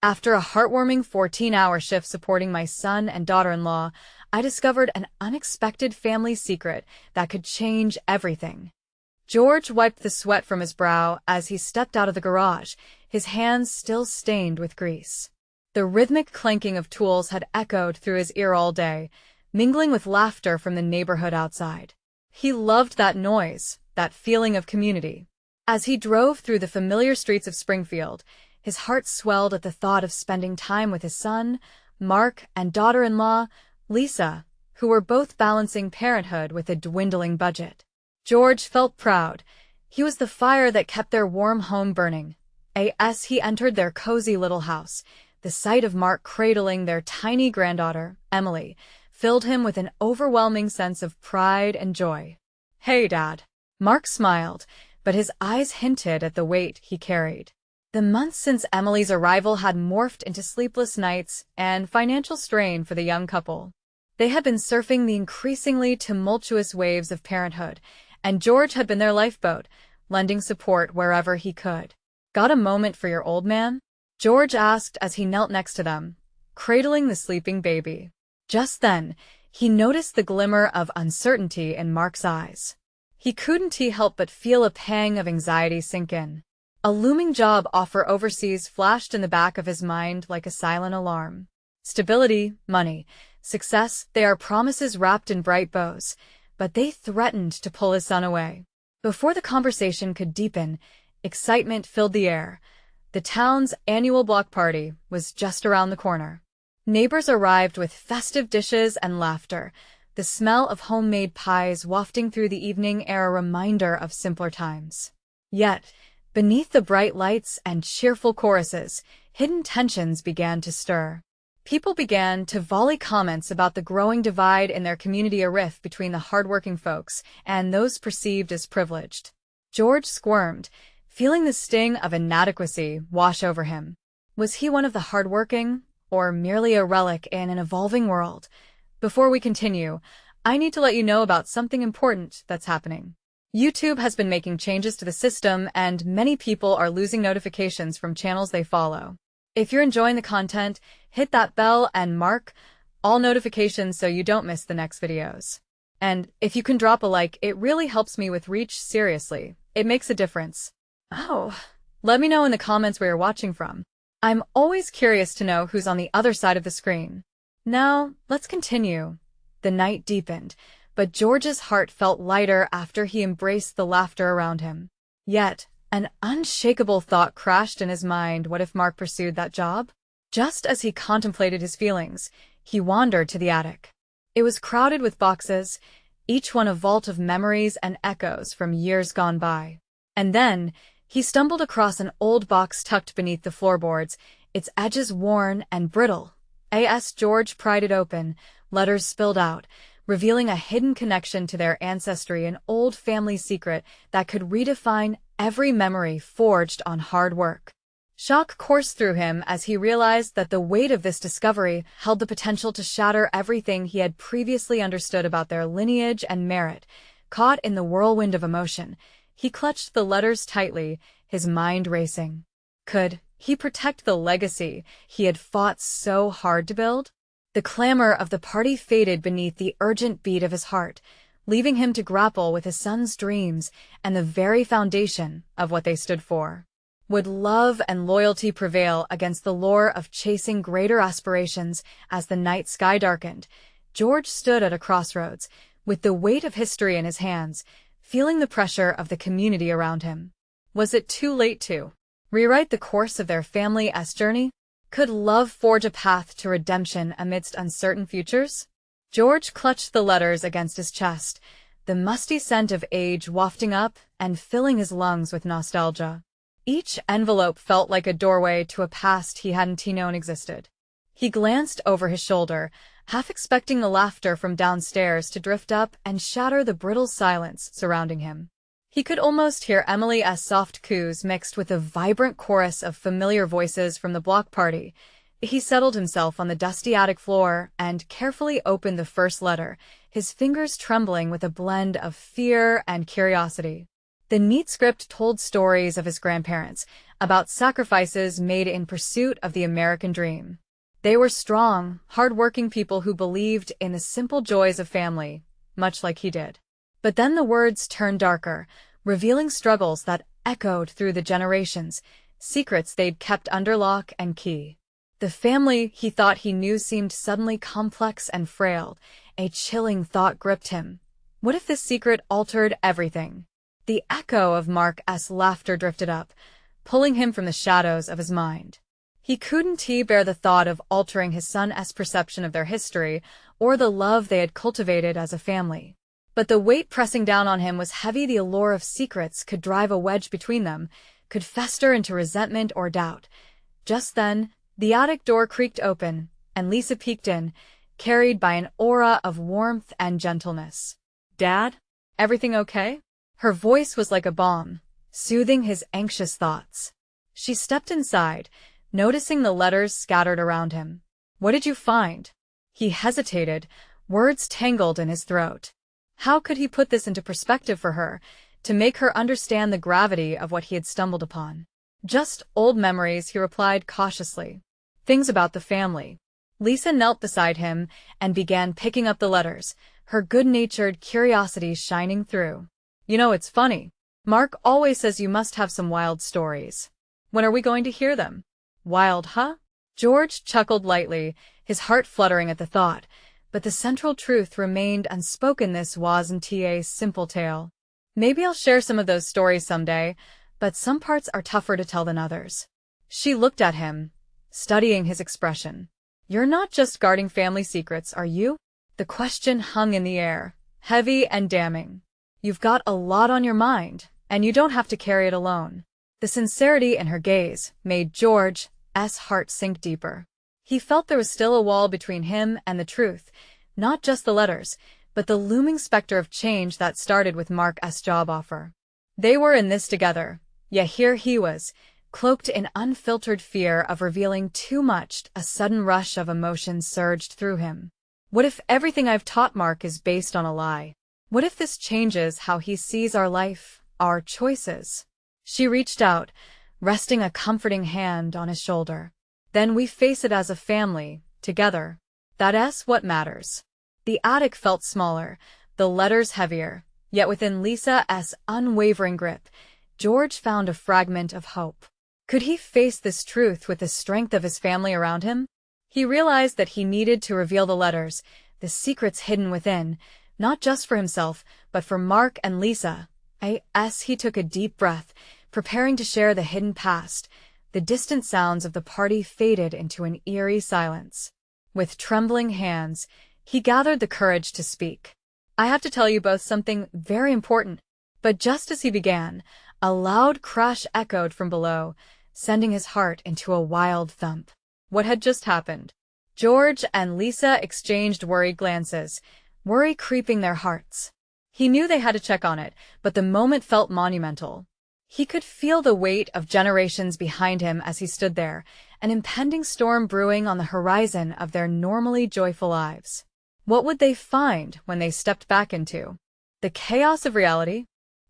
After a heartwarming 14-hour shift supporting my son and daughter-in-law, I discovered an unexpected family secret that could change everything. George wiped the sweat from his brow as he stepped out of the garage, his hands still stained with grease. The rhythmic clanking of tools had echoed through his ear all day, mingling with laughter from the neighborhood outside. He loved that noise, that feeling of community. As he drove through the familiar streets of Springfield, his heart swelled at the thought of spending time with his son, Mark, and daughter-in-law, Lisa, who were both balancing parenthood with a dwindling budget. George felt proud. He was the fire that kept their warm home burning. As he entered their cozy little house, the sight of Mark cradling their tiny granddaughter, Emily, filled him with an overwhelming sense of pride and joy. "Hey, Dad." Mark smiled, but his eyes hinted at the weight he carried. The months since Emily's arrival had morphed into sleepless nights and financial strain for the young couple. They had been surfing the increasingly tumultuous waves of parenthood, and George had been their lifeboat, lending support wherever he could. "Got a moment for your old man?" George asked as he knelt next to them, cradling the sleeping baby. Just then, he noticed the glimmer of uncertainty in Mark's eyes. He couldn't help but feel a pang of anxiety sink in. A looming job offer overseas flashed in the back of his mind like a silent alarm. Stability, money, success, they are promises wrapped in bright bows, but they threatened to pull his son away. Before the conversation could deepen, excitement filled the air. The town's annual block party was just around the corner. Neighbors arrived with festive dishes and laughter, the smell of homemade pies wafting through the evening air a reminder of simpler times. Yet, beneath the bright lights and cheerful choruses, hidden tensions began to stir. People began to volley comments about the growing divide in their community, a rift between the hardworking folks and those perceived as privileged. George squirmed, feeling the sting of inadequacy wash over him. Was he one of the hardworking, or merely a relic in an evolving world? Before we continue, I need to let you know about something important that's happening. YouTube has been making changes to the system, and many people are losing notifications from channels they follow. If you're enjoying the content, hit that bell and mark all notifications so you don't miss the next videos. And if you can drop a like, it really helps me with reach. Seriously, it makes a difference. Oh, let me know in the comments where you're watching from. I'm always curious to know who's on the other side of the screen. Now, let's continue. The night deepened, but George's heart felt lighter after he embraced the laughter around him. Yet, an unshakable thought crashed in his mind. What if Mark pursued that job? Just as he contemplated his feelings, he wandered to the attic. It was crowded with boxes, each one a vault of memories and echoes from years gone by. And then, he stumbled across an old box tucked beneath the floorboards, its edges worn and brittle. George pried it open, letters spilled out, revealing a hidden connection to their ancestry, an old family secret that could redefine every memory forged on hard work. Shock coursed through him as he realized that the weight of this discovery held the potential to shatter everything he had previously understood about their lineage and merit. Caught in the whirlwind of emotion, he clutched the letters tightly, his mind racing. Could he protect the legacy he had fought so hard to build? The clamor of the party faded beneath the urgent beat of his heart, leaving him to grapple with his son's dreams and the very foundation of what they stood for. Would love and loyalty prevail against the lure of chasing greater aspirations? As the night sky darkened, George stood at a crossroads, with the weight of history in his hands, feeling the pressure of the community around him. Was it too late to rewrite the course of their family's journey? Could love forge a path to redemption amidst uncertain futures? George clutched the letters against his chest, the musty scent of age wafting up and filling his lungs with nostalgia. Each envelope felt like a doorway to a past he hadn't known existed. He glanced over his shoulder, half expecting the laughter from downstairs to drift up and shatter the brittle silence surrounding him. He could almost hear Emily's soft coos mixed with a vibrant chorus of familiar voices from the block party. He settled himself on the dusty attic floor and carefully opened the first letter, his fingers trembling with a blend of fear and curiosity. The neat script told stories of his grandparents, about sacrifices made in pursuit of the American dream. They were strong, hard-working people who believed in the simple joys of family, much like he did. But then the words turned darker, revealing struggles that echoed through the generations, secrets they'd kept under lock and key. The family he thought he knew seemed suddenly complex and frail. A chilling thought gripped him. What if this secret altered everything? The echo of Mark's laughter drifted up, pulling him from the shadows of his mind. He couldn't bear the thought of altering his son's perception of their history or the love they had cultivated as a family. But the weight pressing down on him was heavy. The allure of secrets could drive a wedge between them, could fester into resentment or doubt. Just then, the attic door creaked open, and Lisa peeked in, carried by an aura of warmth and gentleness. "Dad? Everything okay?" Her voice was like a balm, soothing his anxious thoughts. She stepped inside, noticing the letters scattered around him. "What did you find?" He hesitated, words tangled in his throat. How could he put this into perspective for her, to make her understand the gravity of what he had stumbled upon? "Just old memories," he replied cautiously. "Things about the family." Lisa knelt beside him and began picking up the letters, her good-natured curiosity shining through. "You know, it's funny. Mark always says you must have some wild stories. When are we going to hear them?" "Wild, huh?" George chuckled lightly, his heart fluttering at the thought, but the central truth remained unspoken. This wasn't a simple tale. "Maybe I'll share some of those stories someday, but some parts are tougher to tell than others." She looked at him, studying his expression. "You're not just guarding family secrets, are you?" The question hung in the air, heavy and damning. "You've got a lot on your mind, and you don't have to carry it alone." The sincerity in her gaze made George's heart sink deeper. He felt there was still a wall between him and the truth, not just the letters, but the looming specter of change that started with Mark's job offer. They were in this together, yet here he was, cloaked in unfiltered fear of revealing too much. A sudden rush of emotion surged through him. What if everything I've taught Mark is based on a lie? What if this changes how he sees our life, our choices? She reached out, resting a comforting hand on his shoulder. "Then we face it as a family, together. That's what matters." The attic felt smaller, the letters heavier, yet within Lisa's unwavering grip, George found a fragment of hope. Could he face this truth with the strength of his family around him? He realized that he needed to reveal the letters, the secrets hidden within, not just for himself, but for Mark and Lisa. He took a deep breath, preparing to share the hidden past. The distant sounds of the party faded into an eerie silence. With trembling hands, he gathered the courage to speak. "I have to tell you both something very important." But just as he began, a loud crash echoed from below, sending his heart into a wild thump. What had just happened? George and Lisa exchanged worried glances, worry creeping their hearts. He knew they had to check on it, but the moment felt monumental. He could feel the weight of generations behind him as he stood there, an impending storm brewing on the horizon of their normally joyful lives. What would they find when they stepped back into the chaos of reality?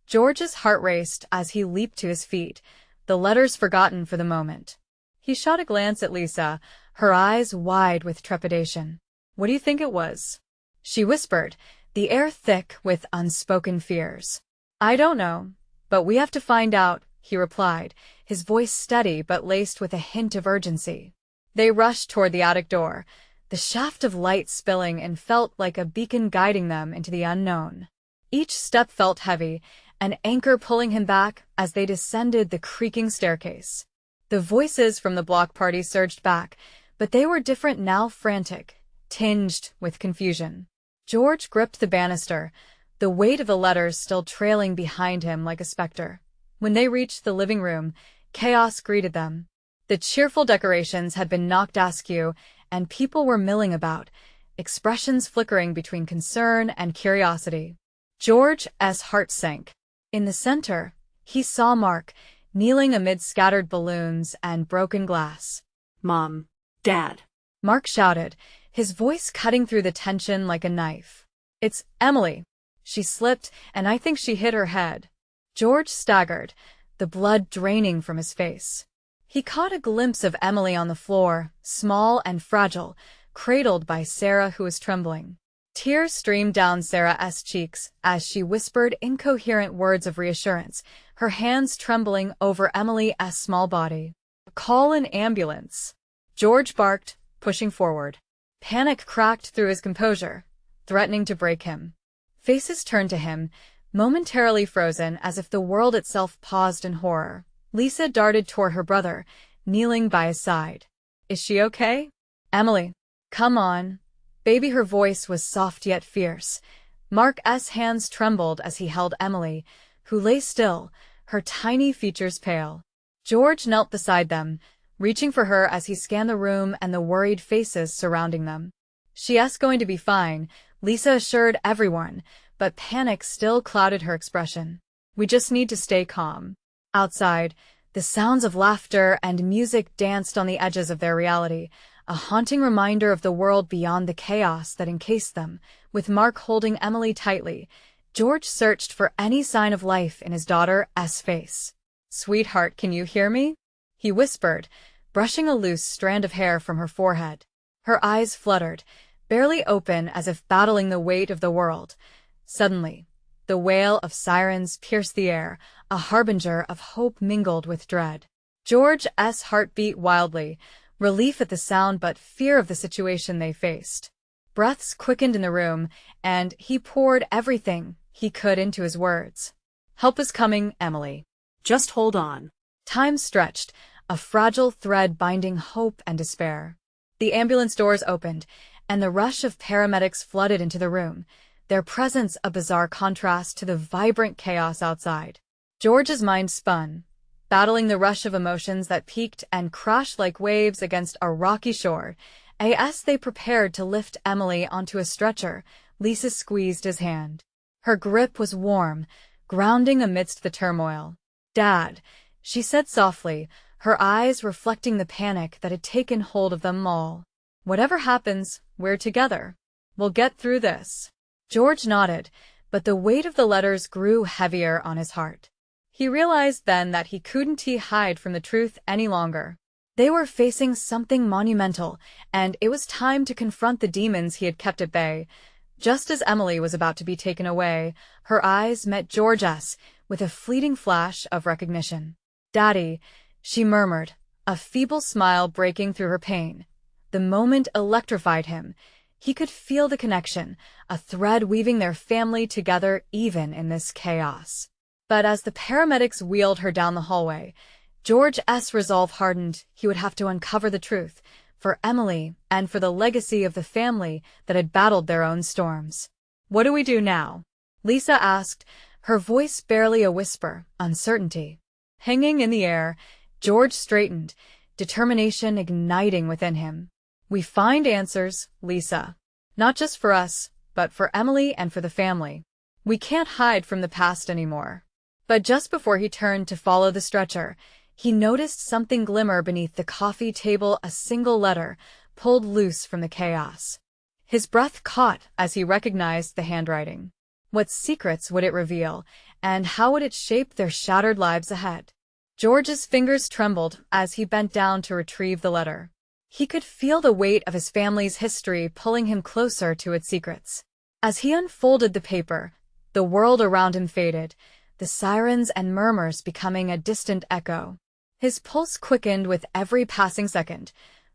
George's heart raced as he leaped to his feet, the letters forgotten for the moment. He shot a glance at Lisa, her eyes wide with trepidation. "What do you think it was?" she whispered, the air thick with unspoken fears. "I don't know, but we have to find out," he replied, his voice steady but laced with a hint of urgency. They rushed toward the attic door, the shaft of light spilling and felt like a beacon guiding them into the unknown. Each step felt heavy, an anchor pulling him back as they descended the creaking staircase. The voices from the block party surged back, but they were different now, frantic, tinged with confusion. George gripped the banister, the weight of the letters still trailing behind him like a specter. When they reached the living room, chaos greeted them. The cheerful decorations had been knocked askew, and people were milling about, expressions flickering between concern and curiosity. George's heart sank. In the center, he saw Mark, kneeling amid scattered balloons and broken glass. "Mom, Dad," Mark shouted, his voice cutting through the tension like a knife. "It's Emily. She slipped, and I think she hit her head." George staggered, the blood draining from his face. He caught a glimpse of Emily on the floor, small and fragile, cradled by Sarah, who was trembling. Tears streamed down Sarah's cheeks as she whispered incoherent words of reassurance, her hands trembling over Emily's small body. "Call an ambulance," George barked, pushing forward. Panic cracked through his composure, threatening to break him. Faces turned to him, momentarily frozen as if the world itself paused in horror. Lisa darted toward her brother, kneeling by his side. "Is she okay?" "Emily, come on, baby." Her voice was soft yet fierce. Mark's hands trembled as he held Emily, who lay still, her tiny features pale. George knelt beside them, reaching for her as he scanned the room and the worried faces surrounding them. "She's going to be fine," Lisa assured everyone, but panic still clouded her expression. "We just need to stay calm." Outside, the sounds of laughter and music danced on the edges of their reality, a haunting reminder of the world beyond the chaos that encased them. With Mark holding Emily tightly, George searched for any sign of life in his daughter's face. "Sweetheart, can you hear me?" he whispered, brushing a loose strand of hair from her forehead. Her eyes fluttered, barely open as if battling the weight of the world. Suddenly, the wail of sirens pierced the air, a harbinger of hope mingled with dread. George's heart beat wildly, relief at the sound but fear of the situation they faced. Breaths quickened in the room, and he poured everything he could into his words. "Help is coming, Emily. Just hold on." Time stretched, a fragile thread binding hope and despair. The ambulance doors opened, and the rush of paramedics flooded into the room, their presence a bizarre contrast to the vibrant chaos outside. George's mind spun, battling the rush of emotions that peaked and crashed like waves against a rocky shore. As they prepared to lift Emily onto a stretcher, Lisa squeezed his hand. Her grip was warm, grounding amidst the turmoil. "Dad," she said softly, her eyes reflecting the panic that had taken hold of them all. "Whatever happens, we're together. We'll get through this." George nodded, but the weight of the letters grew heavier on his heart. He realized then that he couldn't hide from the truth any longer. They were facing something monumental, and it was time to confront the demons he had kept at bay. Just as Emily was about to be taken away, her eyes met George's with a fleeting flash of recognition. "Daddy," she murmured, a feeble smile breaking through her pain. The moment electrified him. He could feel the connection, a thread weaving their family together even in this chaos. But as the paramedics wheeled her down the hallway, George's resolve hardened. He would have to uncover the truth, for Emily and for the legacy of the family that had battled their own storms. "What do we do now?" Lisa asked, her voice barely a whisper, uncertainty hanging in the air. George straightened, determination igniting within him. "We find answers, Lisa. Not just for us, but for Emily and for the family. We can't hide from the past anymore." But just before he turned to follow the stretcher, he noticed something glimmer beneath the coffee table, a single letter, pulled loose from the chaos. His breath caught as he recognized the handwriting. What secrets would it reveal, and how would it shape their shattered lives ahead? George's fingers trembled as he bent down to retrieve the letter. He could feel the weight of his family's history pulling him closer to its secrets. As he unfolded the paper, the world around him faded, the sirens and murmurs becoming a distant echo. His pulse quickened with every passing second.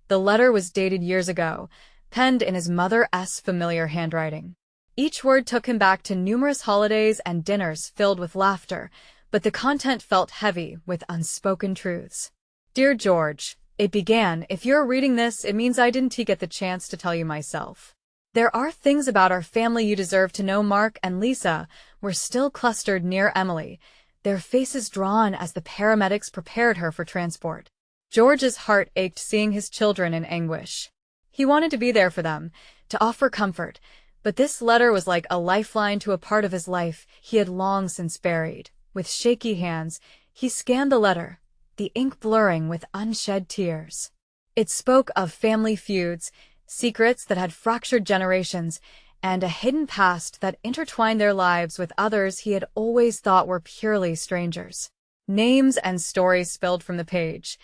The letter was dated years ago, penned in his mother's familiar handwriting. Each word took him back to numerous holidays and dinners filled with laughter, but the content felt heavy with unspoken truths. "Dear George," it began, "if you're reading this, it means I didn't get the chance to tell you myself. There are things about our family you deserve to know." Mark and Lisa were still clustered near Emily, their faces drawn as the paramedics prepared her for transport. George's heart ached seeing his children in anguish. He wanted to be there for them, to offer comfort, but this letter was like a lifeline to a part of his life he had long since buried. With shaky hands, he scanned the letter, the ink blurring with unshed tears. It spoke of family feuds, secrets that had fractured generations, and a hidden past that intertwined their lives with others he had always thought were purely strangers. Names and stories spilled from the page.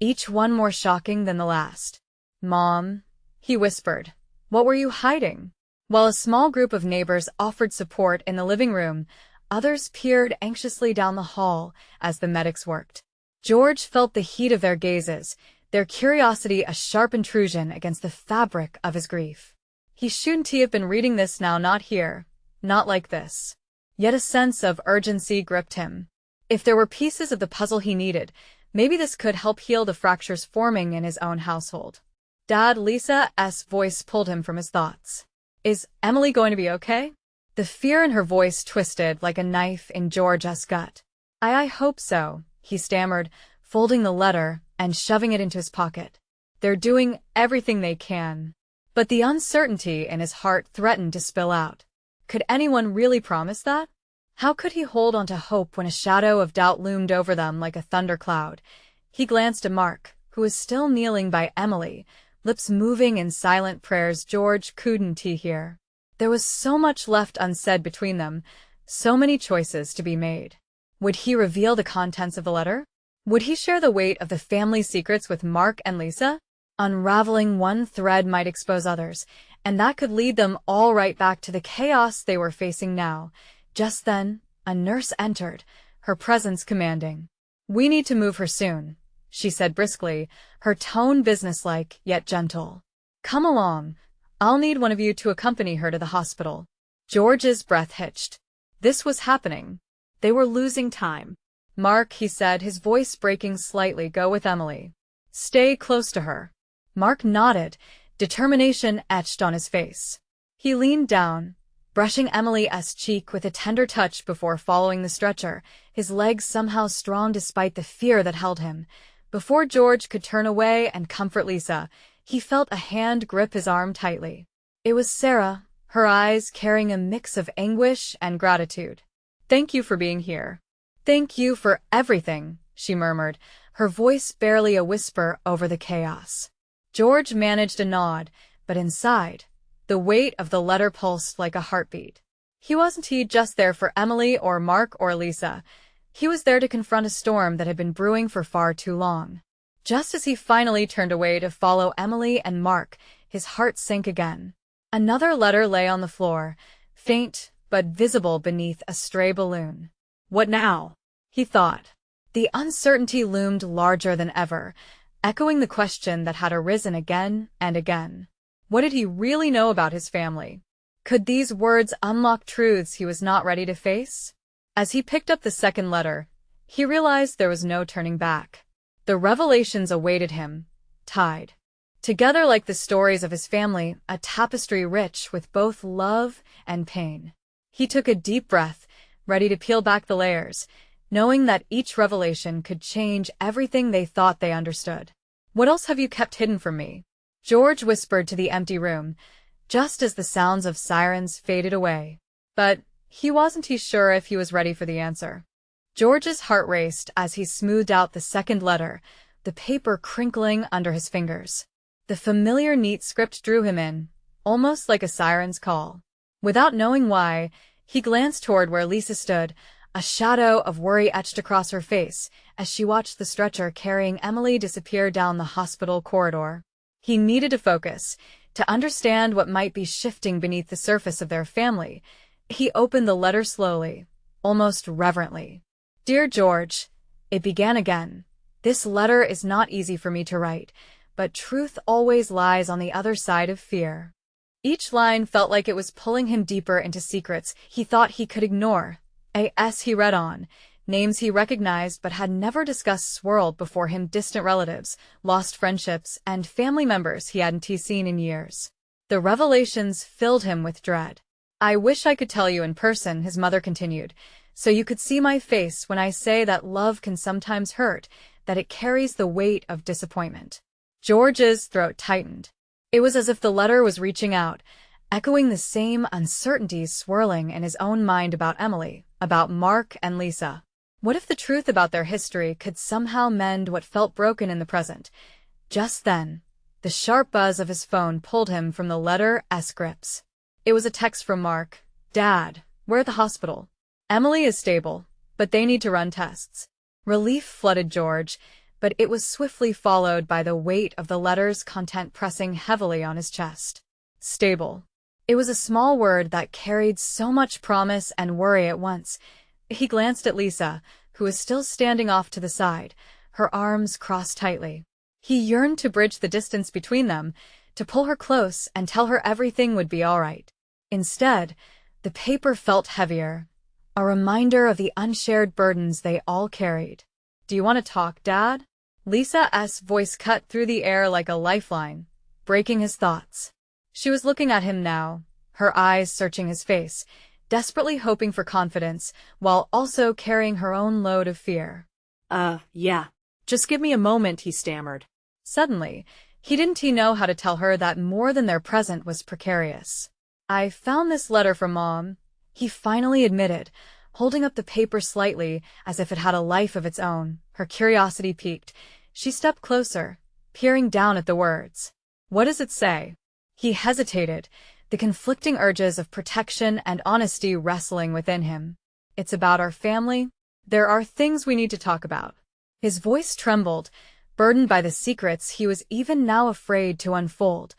each one more shocking than the last. "Mom," he whispered, "what were you hiding?" While a small group of neighbors offered support in the living room, others peered anxiously down the hall as the medics worked. George felt the heat of their gazes, their curiosity a sharp intrusion against the fabric of his grief. He shouldn't have been reading this now, not here, not like this. Yet a sense of urgency gripped him. If there were pieces of the puzzle he needed, maybe this could help heal the fractures forming in his own household. "Dad," Lisa's voice pulled him from his thoughts. "Is Emily going to be okay?" The fear in her voice twisted like a knife in George's gut. I hope so," he stammered, folding the letter and shoving it into his pocket. "They're doing everything they can." But the uncertainty in his heart threatened to spill out. Could anyone really promise that? How could he hold on to hope when a shadow of doubt loomed over them like a thundercloud? He glanced at Mark, who was still kneeling by Emily, lips moving in silent prayers George couldn't hear. There was so much left unsaid between them, so many choices to be made. Would he reveal the contents of the letter? Would he share the weight of the family secrets with Mark and Lisa? Unraveling one thread might expose others, and that could lead them all right back to the chaos they were facing now. Just then, a nurse entered, her presence commanding. "We need to move her soon," she said briskly, her tone businesslike yet gentle. "Come along. I'll need one of you to accompany her to the hospital." George's breath hitched. This was happening. They were losing time. "Mark," he said, his voice breaking slightly, "go with Emily. Stay close to her." Mark nodded, determination etched on his face. He leaned down, brushing Emily's cheek with a tender touch before following the stretcher, his legs somehow strong despite the fear that held him. Before George could turn away and comfort Lisa, he felt a hand grip his arm tightly. It was Sarah, her eyes carrying a mix of anguish and gratitude. "Thank you for being here. Thank you for everything," she murmured, her voice barely a whisper over the chaos. George managed a nod, but inside, the weight of the letter pulsed like a heartbeat. He wasn't just there for Emily or Mark or Lisa. He was there to confront a storm that had been brewing for far too long. Just as he finally turned away to follow Emily and Mark, his heart sank again. Another letter lay on the floor, faint but visible beneath a stray balloon. "What now?" he thought. The uncertainty loomed larger than ever, echoing the question that had arisen again and again. What did he really know about his family? Could these words unlock truths he was not ready to face? As he picked up the second letter, he realized there was no turning back. The revelations awaited him, tied together like the stories of his family, a tapestry rich with both love and pain. He took a deep breath, ready to peel back the layers, knowing that each revelation could change everything they thought they understood. "What else have you kept hidden from me?" George whispered to the empty room, just as the sounds of sirens faded away. But he wasn't sure if he was ready for the answer. George's heart raced as he smoothed out the second letter, the paper crinkling under his fingers. The familiar neat script drew him in, almost like a siren's call. Without knowing why, he glanced toward where Lisa stood, a shadow of worry etched across her face as she watched the stretcher carrying Emily disappear down the hospital corridor. He needed to focus, to understand what might be shifting beneath the surface of their family. He opened the letter slowly, almost reverently. "Dear George," it began again. "This letter is not easy for me to write, but truth always lies on the other side of fear." Each line felt like it was pulling him deeper into secrets he thought he could ignore. As he read on, names he recognized but had never discussed swirled before him, distant relatives, lost friendships, and family members he hadn't seen in years. The revelations filled him with dread. "I wish I could tell you in person," his mother continued, "so you could see my face when I say that love can sometimes hurt, that it carries the weight of disappointment." George's throat tightened. It was as if the letter was reaching out, echoing the same uncertainties swirling in his own mind about Emily, about Mark and Lisa. What if the truth about their history could somehow mend what felt broken in the present? Just then, the sharp buzz of his phone pulled him from the letter's grips. It was a text from Mark. "Dad, we're at the hospital. Emily is stable, but they need to run tests." Relief flooded George. but it was swiftly followed by the weight of the letter's content pressing heavily on his chest. Stable. It was a small word that carried so much promise and worry at once. He glanced at Lisa, who was still standing off to the side, her arms crossed tightly. He yearned to bridge the distance between them, to pull her close and tell her everything would be all right. Instead, the paper felt heavier, a reminder of the unshared burdens they all carried. "Do you want to talk, Dad?" Lisa's voice cut through the air like a lifeline, breaking his thoughts. She was looking at him now, her eyes searching his face, desperately hoping for confidence, while also carrying her own load of fear. Yeah. Just give me a moment," he stammered. Suddenly, he didn't know how to tell her that more than their present was precarious. "I found this letter from Mom," he finally admitted, holding up the paper slightly as if it had a life of its own. Her curiosity piqued. She stepped closer, peering down at the words. "What does it say?" He hesitated, the conflicting urges of protection and honesty wrestling within him. "It's about our family. There are things we need to talk about." His voice trembled, burdened by the secrets he was even now afraid to unfold.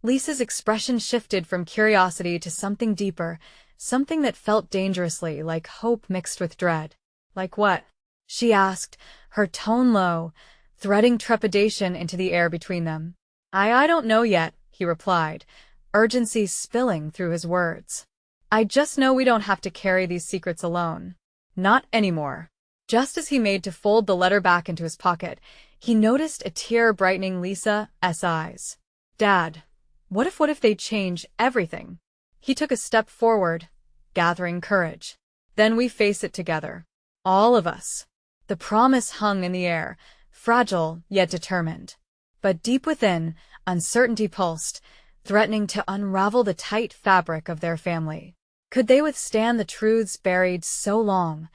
Lisa's expression shifted from curiosity to something deeper, something that felt dangerously like hope mixed with dread. "Like what?" she asked, her tone low, threading trepidation into the air between them. I don't know yet," he replied, urgency spilling through his words. "I just know we don't have to carry these secrets alone. Not anymore." Just as he made to fold the letter back into his pocket, he noticed a tear brightening Lisa's eyes. "Dad, what if they change everything?" He took a step forward, gathering courage. "Then we face it together. All of us." The promise hung in the air, fragile yet determined. But deep within, uncertainty pulsed, threatening to unravel the tight fabric of their family. Could they withstand the truths buried so long?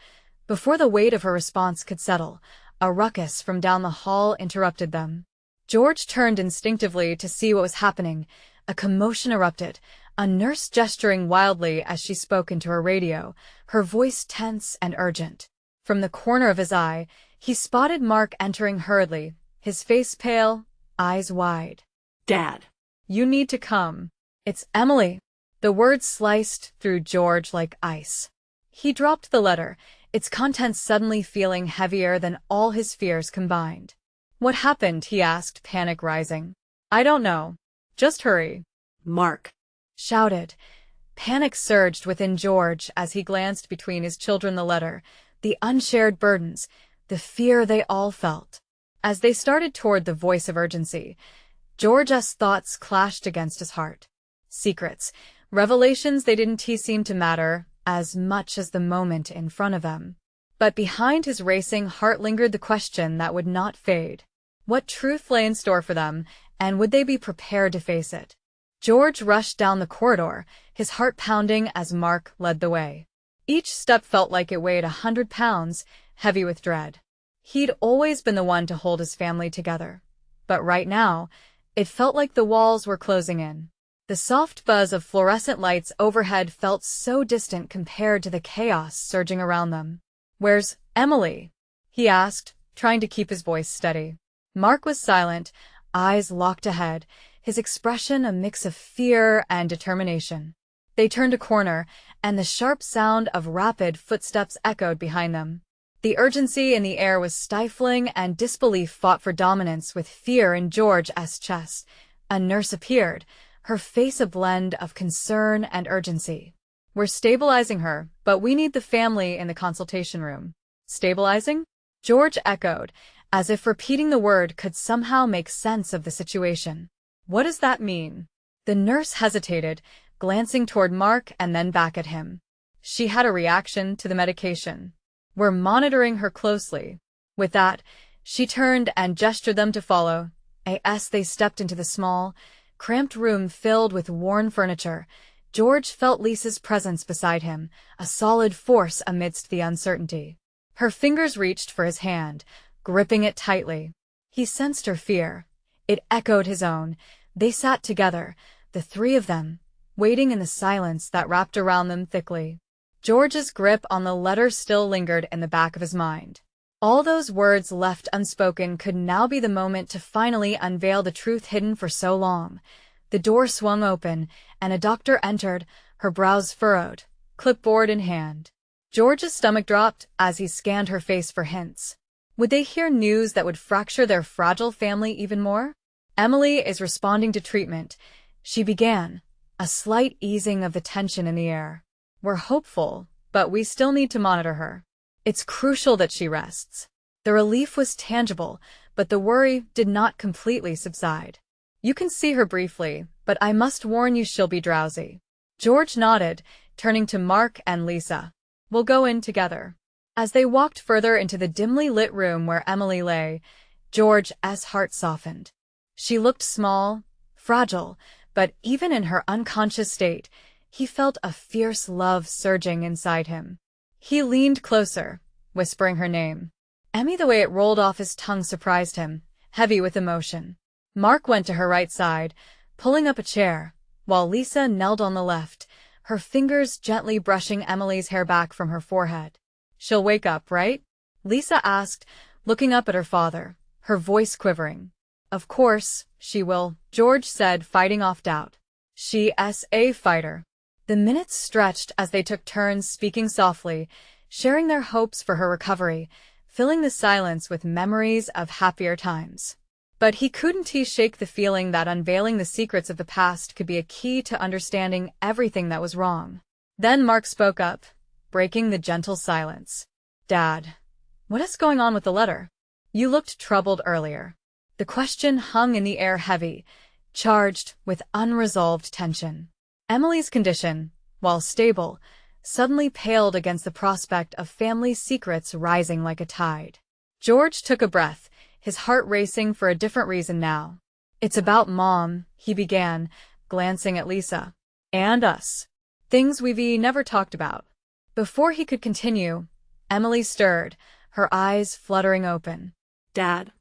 Before the weight of her response could settle, a ruckus from down the hall interrupted them. George turned instinctively to see what was happening. A commotion erupted, a nurse gesturing wildly as she spoke into her radio, her voice tense and urgent. From the corner of his eye, he spotted Mark entering hurriedly, his face pale, eyes wide. "Dad. You need to come. It's Emily." The words sliced through George like ice. He dropped the letter, its contents suddenly feeling heavier than all his fears combined. "What happened?" he asked, panic rising. "I don't know. Just hurry." Mark shouted. Panic surged within George as he glanced between his children, the letter, the unshared burdens, the fear they all felt. As they started toward the voice of urgency, George's thoughts clashed against his heart. Secrets, revelations they didn't seem to matter as much as the moment in front of them. But behind his racing heart lingered the question that would not fade. What truth lay in store for them, and would they be prepared to face it? George rushed down the corridor, his heart pounding as Mark led the way. Each step felt like it weighed 100 pounds, heavy with dread. He'd always been the one to hold his family together. But right now, it felt like the walls were closing in. The soft buzz of fluorescent lights overhead felt so distant compared to the chaos surging around them. "Where's Emily?" he asked, trying to keep his voice steady. Mark was silent, eyes locked ahead, his expression a mix of fear and determination. They turned a corner, and the sharp sound of rapid footsteps echoed behind them. The urgency in the air was stifling, and disbelief fought for dominance with fear in George's chest. A nurse appeared, her face a blend of concern and urgency. "We're stabilizing her, but we need the family in the consultation room." "Stabilizing?" George echoed, as if repeating the word could somehow make sense of the situation. "What does that mean?" The nurse hesitated, glancing toward Mark and then back at him. "She had a reaction to the medication. We're monitoring her closely." With that, she turned and gestured them to follow. As they stepped into the small, cramped room filled with worn furniture, George felt Lisa's presence beside him, a solid force amidst the uncertainty. Her fingers reached for his hand, gripping it tightly. He sensed her fear. It echoed his own. They sat together, the three of them, waiting in the silence that wrapped around them thickly. George's grip on the letter still lingered in the back of his mind. All those words left unspoken could now be the moment to finally unveil the truth hidden for so long. The door swung open, and a doctor entered, her brows furrowed, clipboard in hand. George's stomach dropped as he scanned her face for hints. Would they hear news that would fracture their fragile family even more? "Emily is responding to treatment," she began, a slight easing of the tension in the air. "We're hopeful, but we still need to monitor her. It's crucial that she rests." The relief was tangible, but the worry did not completely subside. "You can see her briefly, but I must warn you she'll be drowsy." George nodded, turning to Mark and Lisa. "We'll go in together." As they walked further into the dimly lit room where Emily lay, George's heart softened. She looked small, fragile, but even in her unconscious state, he felt a fierce love surging inside him. He leaned closer, whispering her name. Emmy, the way it rolled off his tongue surprised him, heavy with emotion. Mark went to her right side, pulling up a chair, while Lisa knelt on the left, her fingers gently brushing Emily's hair back from her forehead. "She'll wake up, right?" Lisa asked, looking up at her father, her voice quivering. "Of course, she will," George said, fighting off doubt. "She's a fighter." The minutes stretched as they took turns speaking softly, sharing their hopes for her recovery, filling the silence with memories of happier times. But he couldn't shake the feeling that unveiling the secrets of the past could be a key to understanding everything that was wrong. Then Mark spoke up, breaking the gentle silence. "Dad, what is going on with the letter? You looked troubled earlier." The question hung in the air heavy, charged with unresolved tension. Emily's condition, while stable, suddenly paled against the prospect of family secrets rising like a tide. George took a breath, his heart racing for a different reason now. "It's about Mom," he began, glancing at Lisa. "And us. Things we've never talked about." Before he could continue, Emily stirred, her eyes fluttering open. "Dad,"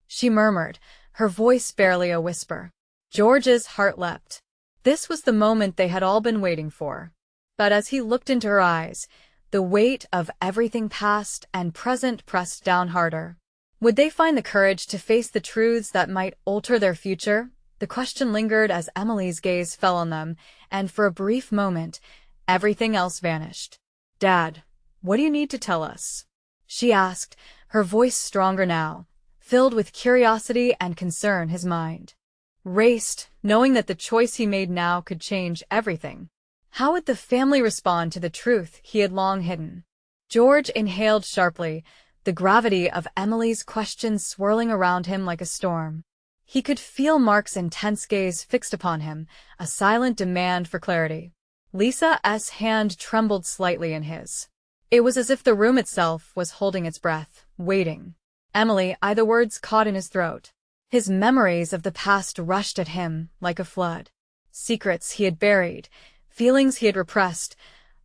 she murmured, her voice barely a whisper. George's heart leapt. This was the moment they had all been waiting for. But as he looked into her eyes, the weight of everything past and present pressed down harder. Would they find the courage to face the truths that might alter their future? The question lingered as Emily's gaze fell on them, and for a brief moment, everything else vanished. "Dad, what do you need to tell us?" she asked, her voice stronger now, filled with curiosity and concern. His mind raced, knowing that the choice he made now could change everything. How would the family respond to the truth he had long hidden? George inhaled sharply, the gravity of Emily's questions swirling around him like a storm. He could feel Mark's intense gaze fixed upon him, a silent demand for clarity. Lisa's hand trembled slightly in his. It was as if the room itself was holding its breath, waiting. "Emily," the words caught in his throat. His memories of the past rushed at him like a flood. Secrets he had buried, feelings he had repressed,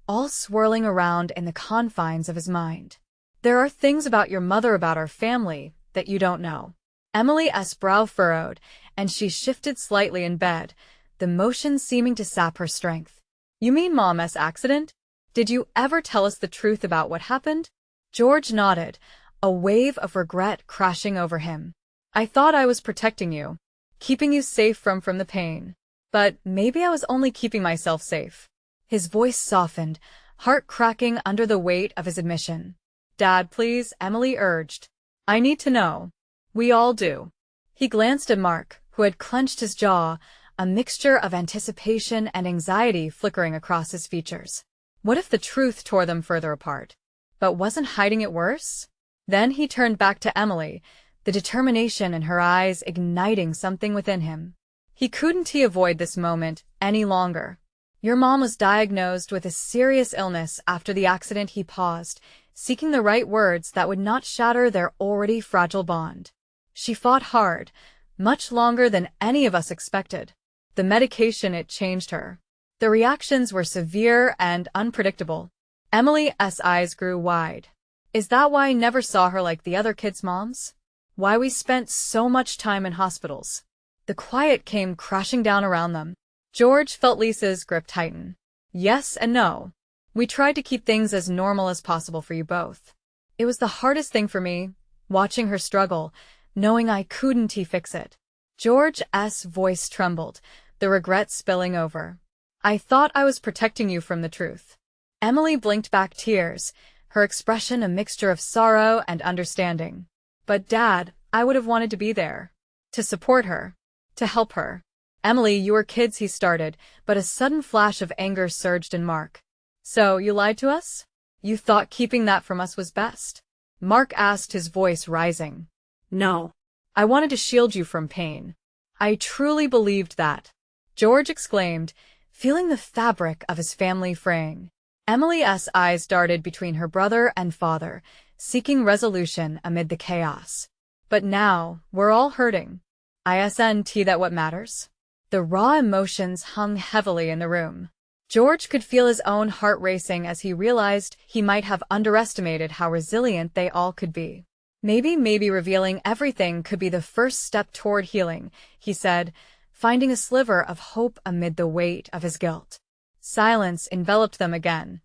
all swirling around in the confines of his mind. "There are things about your mother, about our family, that you don't know." Emily's brow furrowed, and she shifted slightly in bed, the motion seeming to sap her strength. "You mean Mom's accident? Did you ever tell us the truth about what happened?" George nodded, a wave of regret crashing over him. "I thought I was protecting you, keeping you safe from the pain. But maybe I was only keeping myself safe." His voice softened, heart cracking under the weight of his admission. "Dad, please," Emily urged. "I need to know. We all do." He glanced at Mark, who had clenched his jaw, a mixture of anticipation and anxiety flickering across his features. What if the truth tore them further apart? But wasn't hiding it worse? Then he turned back to Emily, the determination in her eyes igniting something within him. He couldn't avoid this moment any longer. "Your mom was diagnosed with a serious illness after the accident." He paused, seeking the right words that would not shatter their already fragile bond. "She fought hard, much longer than any of us expected. The medication, it changed her. The reactions were severe and unpredictable." Emily's eyes grew wide. "Is that why I never saw her like the other kids' moms? Why we spent so much time in hospitals?" The quiet came crashing down around them. George felt Lisa's grip tighten. "Yes and no. We tried to keep things as normal as possible for you both. It was the hardest thing for me, watching her struggle, knowing I couldn't fix it. George's voice trembled, the regret spilling over. I thought I was protecting you from the truth. Emily blinked back tears, her expression a mixture of sorrow and understanding. But Dad, I would have wanted to be there. To support her. To help her. Emily, you were kids, he started, but a sudden flash of anger surged in Mark. So, you lied to us? You thought keeping that from us was best? Mark asked, his voice rising. No. I wanted to shield you from pain. I truly believed that. George exclaimed, feeling the fabric of his family fraying. Emily's eyes darted between her brother and father, seeking resolution amid the chaos. But now, we're all hurting. Isn't that what matters? The raw emotions hung heavily in the room. George could feel his own heart racing as he realized he might have underestimated how resilient they all could be. Maybe revealing everything could be the first step toward healing, he said, finding a sliver of hope amid the weight of his guilt. Silence enveloped them again,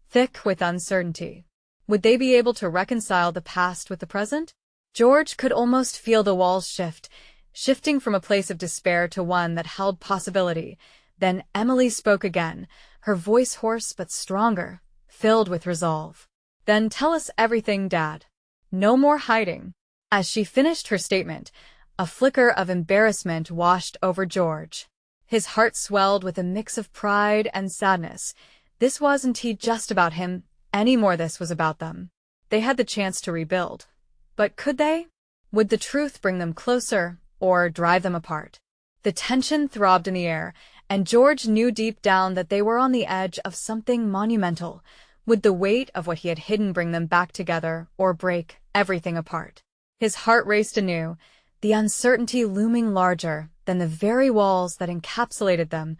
thick with uncertainty. Would they be able to reconcile the past with the present? George could almost feel the walls shifting from a place of despair to one that held possibility. Then Emily spoke again, her voice hoarse but stronger, filled with resolve. Then tell us everything, Dad. No more hiding. As she finished her statement, a flicker of embarrassment washed over George. His heart swelled with a mix of pride and sadness. This wasn't just about him anymore, this was about them. They had the chance to rebuild. But could they? Would the truth bring them closer, or drive them apart? The tension throbbed in the air, and George knew deep down that they were on the edge of something monumental. Would the weight of what he had hidden bring them back together, or break everything apart? His heart raced anew, the uncertainty looming larger than the very walls that encapsulated them,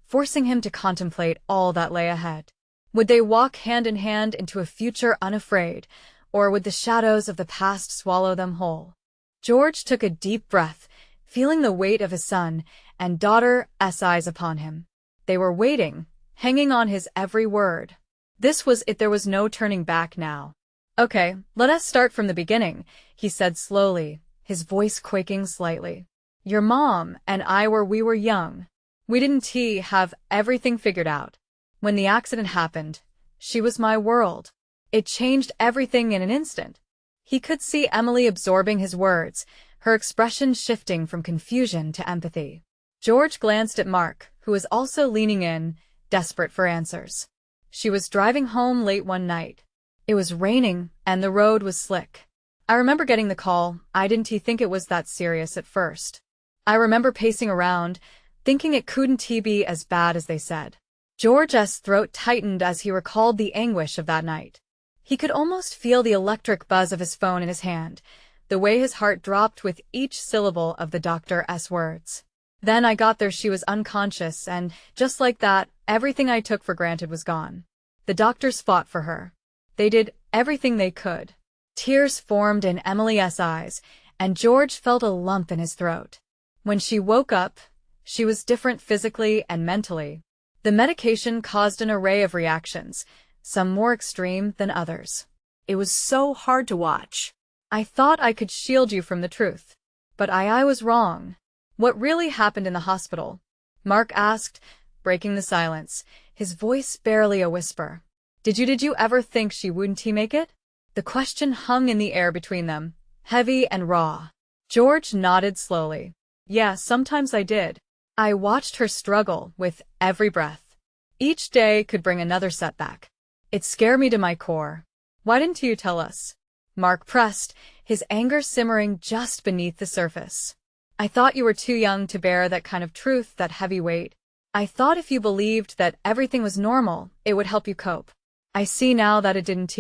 forcing him to contemplate all that lay ahead. Would they walk hand in hand into a future unafraid, or would the shadows of the past swallow them whole? George took a deep breath, feeling the weight of his son and daughter's eyes upon him. They were waiting, hanging on his every word. This was it, there was no turning back now. Okay, let us start from the beginning, he said slowly, his voice quaking slightly. Your mom and I we were young. We didn't have everything figured out. When the accident happened, she was my world. It changed everything in an instant. He could see Emily absorbing his words, her expression shifting from confusion to empathy. George glanced at Mark, who was also leaning in, desperate for answers. She was driving home late one night. It was raining, and the road was slick. I remember getting the call. I didn't think it was that serious at first. I remember pacing around, thinking it couldn't be as bad as they said. George's throat tightened as he recalled the anguish of that night. He could almost feel the electric buzz of his phone in his hand, the way his heart dropped with each syllable of the doctor's words. Then I got there, she was unconscious, and just like that, everything I took for granted was gone. The doctors fought for her. They did everything they could. Tears formed in Emily's eyes, and George felt a lump in his throat. When she woke up, she was different physically and mentally. The medication caused an array of reactions, some more extreme than others. It was so hard to watch. I thought I could shield you from the truth. But I was wrong. What really happened in the hospital? Mark asked, breaking the silence, his voice barely a whisper. Did you ever think she wouldn't make it? The question hung in the air between them, heavy and raw. George nodded slowly. Yeah, sometimes I did. I watched her struggle with every breath. Each day could bring another setback. It scared me to my core. Why didn't you tell us? Mark pressed, his anger simmering just beneath the surface. I thought you were too young to bear that kind of truth, that heavy weight. I thought if you believed that everything was normal, it would help you cope. I see now that it didn't.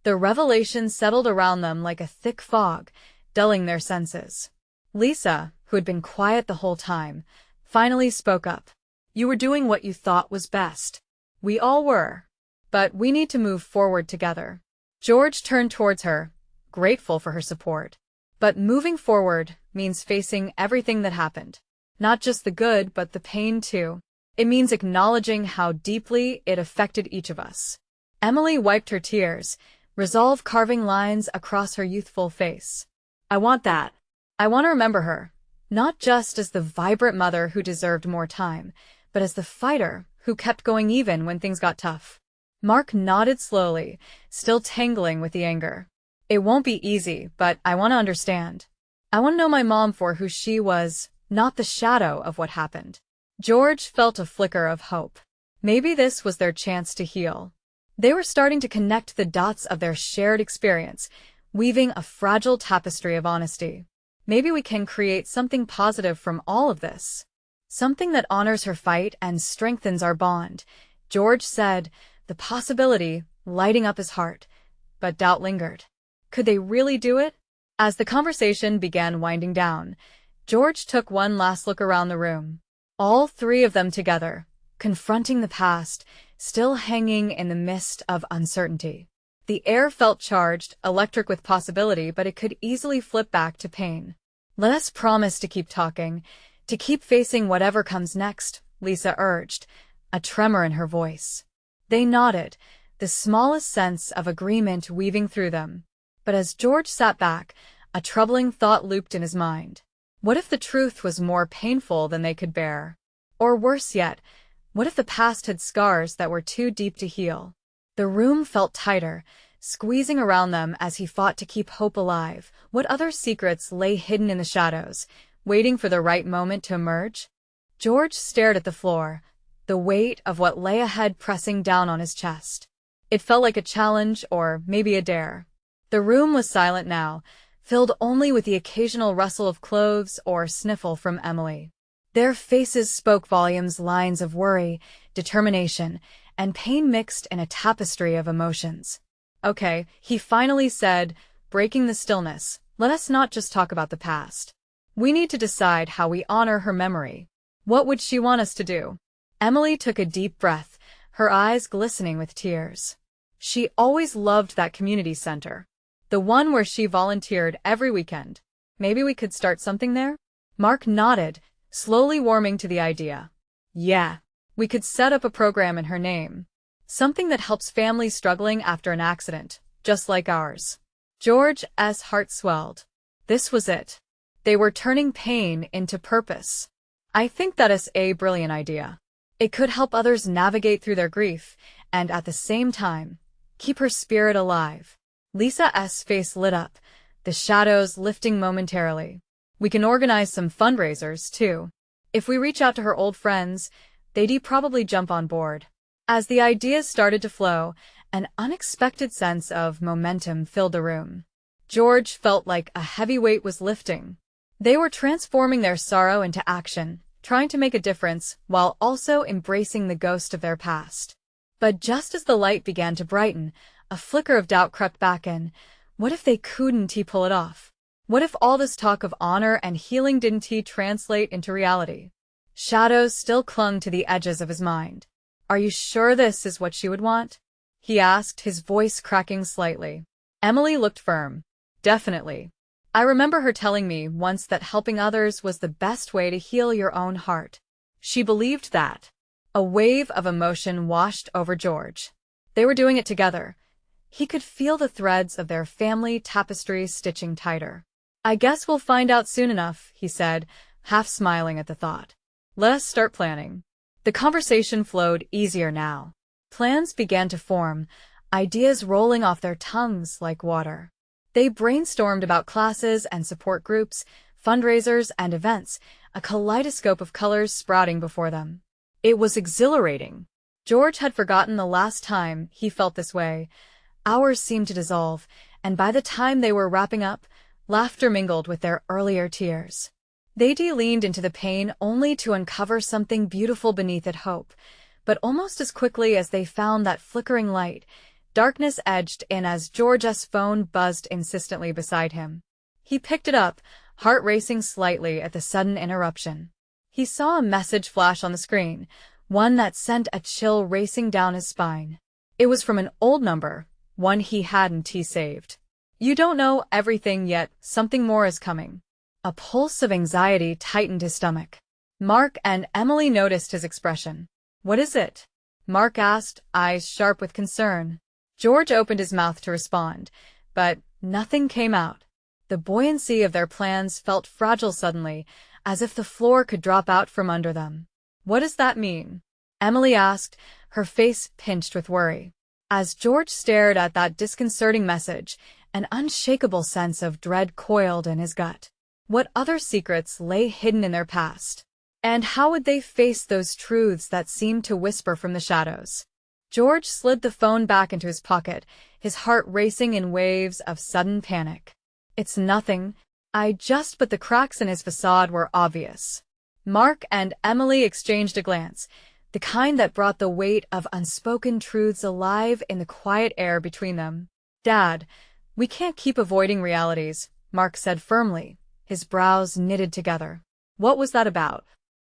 The revelation settled around them like a thick fog, dulling their senses. Lisa, who had been quiet the whole time, finally spoke up. You were doing what you thought was best. We all were. But we need to move forward together. George turned towards her, grateful for her support. But moving forward means facing everything that happened. Not just the good, but the pain too. It means acknowledging how deeply it affected each of us. Emily wiped her tears, resolve carving lines across her youthful face. I want that. I want to remember her, not just as the vibrant mother who deserved more time, but as the fighter who kept going even when things got tough. Mark nodded slowly, still tangling with the anger. It won't be easy, but I want to understand. I want to know my mom for who she was, not the shadow of what happened. George felt a flicker of hope. Maybe this was their chance to heal. They were starting to connect the dots of their shared experience, weaving a fragile tapestry of honesty. Maybe we can create something positive from all of this. Something that honors her fight and strengthens our bond, George said, the possibility lighting up his heart. But doubt lingered. Could they really do it? As the conversation began winding down, George took one last look around the room. All three of them together, confronting the past, still hanging in the mist of uncertainty. The air felt charged, electric with possibility, but it could easily flip back to pain. Let us promise to keep talking, to keep facing whatever comes next, Lisa urged, a tremor in her voice. They nodded, the smallest sense of agreement weaving through them. But as George sat back, a troubling thought looped in his mind. What if the truth was more painful than they could bear? Or worse yet, what if the past had scars that were too deep to heal? The room felt tighter, squeezing around them as he fought to keep hope alive. What other secrets lay hidden in the shadows, waiting for the right moment to emerge? George stared at the floor, the weight of what lay ahead pressing down on his chest. It felt like a challenge or maybe a dare. The room was silent now, filled only with the occasional rustle of clothes or sniffle from Emily. Their faces spoke volumes, lines of worry, determination, and pain mixed in a tapestry of emotions. Okay, he finally said, breaking the stillness, let us not just talk about the past. We need to decide how we honor her memory. What would she want us to do? Emily took a deep breath, her eyes glistening with tears. She always loved that community center. The one where she volunteered every weekend. Maybe we could start something there? Mark nodded, slowly warming to the idea. Yeah, we could set up a program in her name. Something that helps families struggling after an accident, just like ours. George's heart swelled. This was it. They were turning pain into purpose. I think that is a brilliant idea. It could help others navigate through their grief, and at the same time, keep her spirit alive. Lisa's face lit up, the shadows lifting momentarily. We can organize some fundraisers, too. If we reach out to her old friends, they'd probably jump on board. As the ideas started to flow, an unexpected sense of momentum filled the room. George felt like a heavy weight was lifting. They were transforming their sorrow into action, trying to make a difference while also embracing the ghost of their past. But just as the light began to brighten, a flicker of doubt crept back in. What if they couldn't pull it off? What if all this talk of honor and healing didn't translate into reality? Shadows still clung to the edges of his mind. Are you sure this is what she would want? He asked, his voice cracking slightly. Emily looked firm. Definitely. I remember her telling me once that helping others was the best way to heal your own heart. She believed that. A wave of emotion washed over George. They were doing it together. He could feel the threads of their family tapestry stitching tighter. I guess we'll find out soon enough, he said, half smiling at the thought. Let us start planning. The conversation flowed easier now. Plans began to form, ideas rolling off their tongues like water. They brainstormed about classes and support groups, fundraisers and events, a kaleidoscope of colors sprouting before them. It was exhilarating. George had forgotten the last time he felt this way. Hours seemed to dissolve, and by the time they were wrapping up, laughter mingled with their earlier tears. They leaned into the pain only to uncover something beautiful beneath it, hope. But almost as quickly as they found that flickering light, darkness edged in as George's phone buzzed insistently beside him. He picked it up, heart racing slightly at the sudden interruption. He saw a message flash on the screen, one that sent a chill racing down his spine. It was from an old number, one he hadn't saved. You don't know everything yet, something more is coming. A pulse of anxiety tightened his stomach. Mark and Emily noticed his expression. What is it? Mark asked, eyes sharp with concern. George opened his mouth to respond, but nothing came out. The buoyancy of their plans felt fragile suddenly, as if the floor could drop out from under them. "What does that mean?" Emily asked, her face pinched with worry. As George stared at that disconcerting message, an unshakable sense of dread coiled in his gut. What other secrets lay hidden in their past? And how would they face those truths that seemed to whisper from the shadows? George slid the phone back into his pocket, his heart racing in waves of sudden panic. "It's nothing. But the cracks in his facade were obvious." Mark and Emily exchanged a glance, the kind that brought the weight of unspoken truths alive in the quiet air between them. "Dad, we can't keep avoiding realities," Mark said firmly, his brows knitted together. "What was that about?"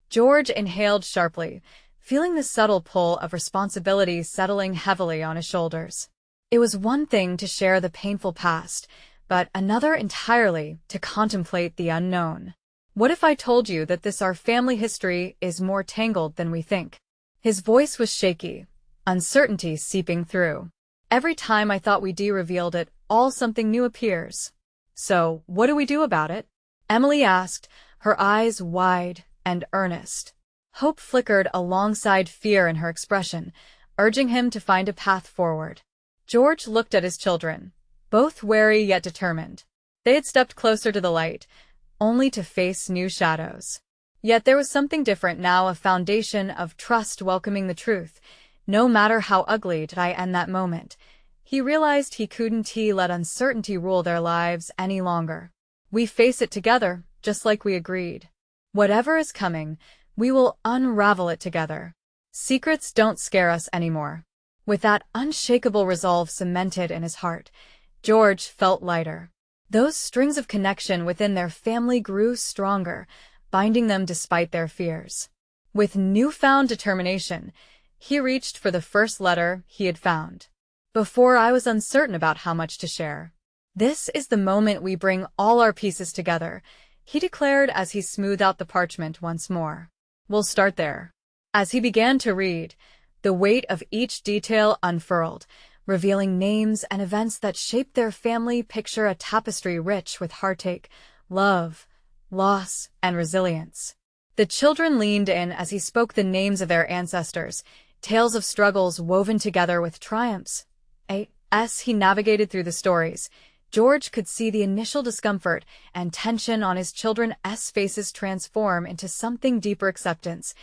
George inhaled sharply, feeling the subtle pull of responsibility settling heavily on his shoulders. It was one thing to share the painful past, but another entirely to contemplate the unknown. "What if I told you that our family history is more tangled than we think?" His voice was shaky, uncertainty seeping through. "Every time I thought we revealed it all, something new appears." "So, what do we do about it?" Emily asked, her eyes wide and earnest. Hope flickered alongside fear in her expression, urging him to find a path forward. George looked at his children, both wary yet determined. They had stepped closer to the light, only to face new shadows. Yet there was something different now, a foundation of trust welcoming the truth. No matter how ugly did I end that moment, he realized he couldn't let uncertainty rule their lives any longer. "We face it together, just like we agreed. Whatever is coming, we will unravel it together. Secrets don't scare us anymore." With that unshakable resolve cemented in his heart, George felt lighter. Those strings of connection within their family grew stronger, binding them despite their fears. With newfound determination, he reached for the first letter he had found. "Before I was uncertain about how much to share. This is the moment we bring all our pieces together," he declared as he smoothed out the parchment once more. "We'll start there." As he began to read, the weight of each detail unfurled, revealing names and events that shaped their family picture, a tapestry rich with heartache, love, loss, and resilience. The children leaned in as he spoke the names of their ancestors, tales of struggles woven together with triumphs. As he navigated through the stories, George could see the initial discomfort and tension on his children's faces transform into something deeper: acceptance,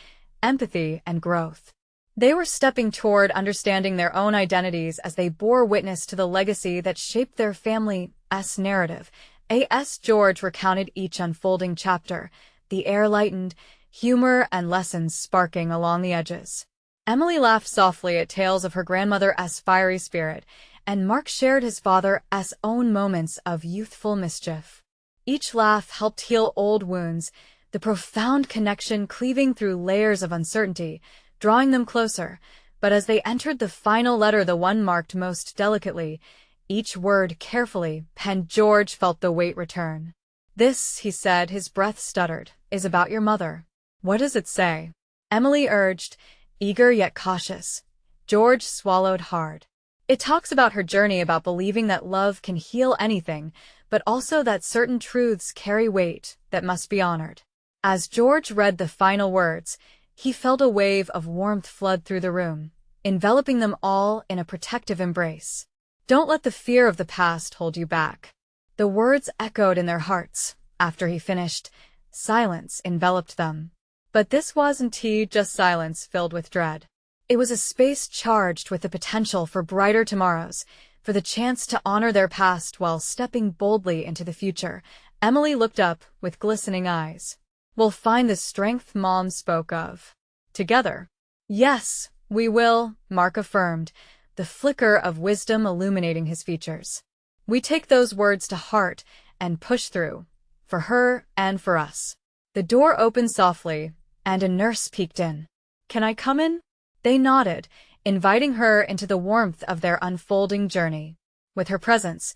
empathy, and growth. They were stepping toward understanding their own identities as they bore witness to the legacy that shaped their family's narrative. As George recounted each unfolding chapter, the air lightened, humor and lessons sparking along the edges. Emily laughed softly at tales of her grandmother's fiery spirit, and Mark shared his father's own moments of youthful mischief. Each laugh helped heal old wounds, the profound connection cleaving through layers of uncertainty, drawing them closer. But as they entered the final letter, the one marked most delicately, each word carefully penned, George felt the weight return. "This," he said, his breath stuttered, "is about your mother." "What does it say?" Emily urged, eager yet cautious. George swallowed hard. "It talks about her journey, about believing that love can heal anything, but also that certain truths carry weight that must be honored." As George read the final words, he felt a wave of warmth flood through the room, enveloping them all in a protective embrace. "Don't let the fear of the past hold you back." The words echoed in their hearts. After he finished, silence enveloped them. But this wasn't just silence filled with dread. It was a space charged with the potential for brighter tomorrows, for the chance to honor their past while stepping boldly into the future. Emily looked up with glistening eyes. "We'll find the strength Mom spoke of. Together." "Yes, we will," Mark affirmed, the flicker of wisdom illuminating his features. "We take those words to heart and push through, for her and for us." The door opened softly, and a nurse peeked in. "Can I come in?" They nodded, inviting her into the warmth of their unfolding journey. With her presence,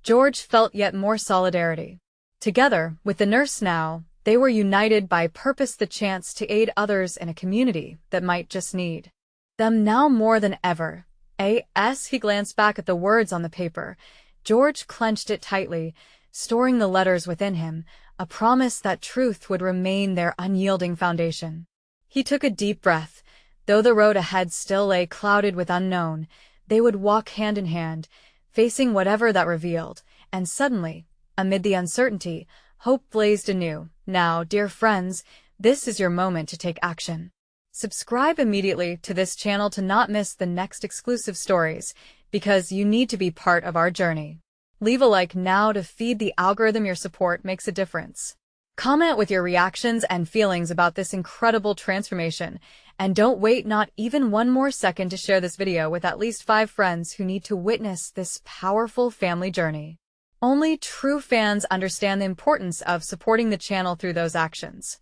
George felt yet more solidarity. Together, with the nurse now, they were united by purpose, the chance to aid others in a community that might just need them now more than ever. As he glanced back at the words on the paper, George clenched it tightly, storing the letters within him, a promise that truth would remain their unyielding foundation. He took a deep breath. Though the road ahead still lay clouded with unknown, they would walk hand in hand, facing whatever that revealed, and suddenly, amid the uncertainty, hope blazed anew. Now, dear friends, this is your moment to take action. Subscribe immediately to this channel to not miss the next exclusive stories, because you need to be part of our journey. Leave a like now to feed the algorithm. Your support makes a difference. Comment with your reactions and feelings about this incredible transformation, and don't wait not even one more second to share this video with at least 5 friends who need to witness this powerful family journey. Only true fans understand the importance of supporting the channel through those actions.